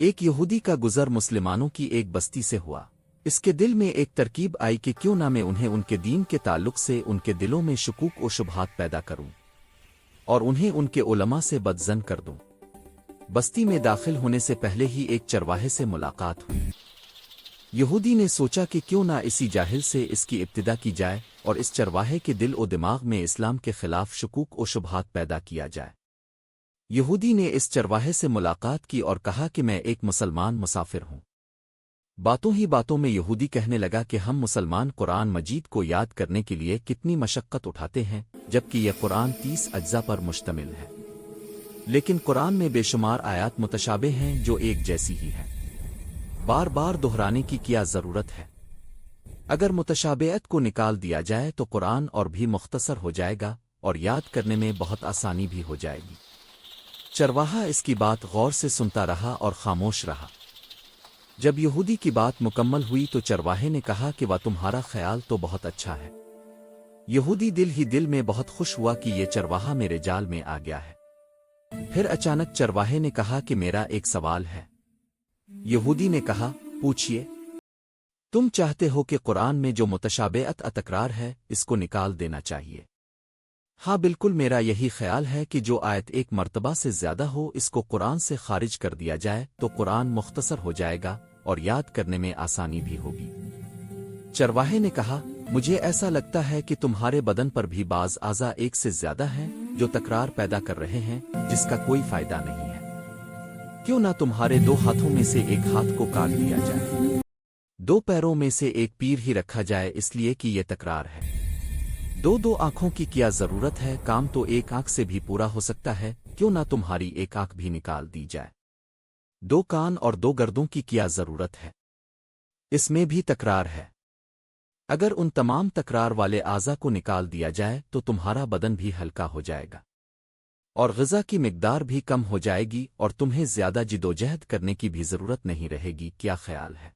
ایک یہودی کا گزر مسلمانوں کی ایک بستی سے ہوا۔ اس کے دل میں ایک ترکیب آئی کہ کیوں نہ میں انہیں ان کے دین کے تعلق سے ان کے دلوں میں شکوک و شبہات پیدا کروں اور انہیں ان کے علماء سے بدظن کر دوں۔ بستی میں داخل ہونے سے پہلے ہی ایک چرواہے سے ملاقات ہوئی۔ یہودی نے سوچا کہ کیوں نہ اسی جاہل سے اس کی ابتدا کی جائے اور اس چرواہے کے دل و دماغ میں اسلام کے خلاف شکوک و شبہات پیدا کیا جائے۔ یہودی نے اس چرواہے سے ملاقات کی اور کہا کہ میں ایک مسلمان مسافر ہوں۔ باتوں ہی باتوں میں یہودی کہنے لگا کہ ہم مسلمان قرآن مجید کو یاد کرنے کے لیے کتنی مشقت اٹھاتے ہیں، جبکہ یہ قرآن 30 اجزاء پر مشتمل ہے، لیکن قرآن میں بے شمار آیات متشابہ ہیں جو ایک جیسی ہی ہیں۔ بار بار دہرانے کی کیا ضرورت ہے؟ اگر متشابہت کو نکال دیا جائے تو قرآن اور بھی مختصر ہو جائے گا اور یاد کرنے میں بہت آسانی بھی ہو جائے گی۔ چرواہا اس کی بات غور سے سنتا رہا اور خاموش رہا۔ جب یہودی کی بات مکمل ہوئی تو چرواہے نے کہا کہ تمہارا خیال تو بہت اچھا ہے۔ یہودی دل ہی دل میں بہت خوش ہوا کہ یہ چرواہا میرے جال میں آ گیا ہے۔ پھر اچانک چرواہے نے کہا کہ میرا ایک سوال ہے۔ یہودی نے کہا، پوچھئے۔ تم چاہتے ہو کہ قرآن میں جو متشابہت تکرار ہے اس کو نکال دینا چاہیے؟ ہاں بالکل، میرا یہی خیال ہے کہ جو آیت ایک مرتبہ سے زیادہ ہو اس کو قرآن سے خارج کر دیا جائے تو قرآن مختصر ہو جائے گا اور یاد کرنے میں آسانی بھی ہوگی۔ چرواہے نے کہا، مجھے ایسا لگتا ہے کہ تمہارے بدن پر بھی بعض اعضاء ایک سے زیادہ ہیں جو تکرار پیدا کر رہے ہیں جس کا کوئی فائدہ نہیں ہے۔ کیوں نہ تمہارے 2 ہاتھوں میں سے ایک ہاتھ کو کاٹ دیا جائے، 2 پیروں میں سے ایک پیر ہی رکھا جائے اس لیے کہ یہ تکرار ہے۔ 2 آنکھوں کی کیا ضرورت ہے؟ کام تو ایک آنکھ سے بھی پورا ہو سکتا ہے، کیوں نہ تمہاری ایک آنکھ بھی نکال دی جائے؟ 2 کان اور 2 گردوں کی کیا ضرورت ہے؟ اس میں بھی تکرار ہے۔ اگر ان تمام تکرار والے اعضاء کو نکال دیا جائے تو تمہارا بدن بھی ہلکا ہو جائے گا اور غذا کی مقدار بھی کم ہو جائے گی اور تمہیں زیادہ جدوجہد کرنے کی بھی ضرورت نہیں رہے گی۔ کیا خیال ہے؟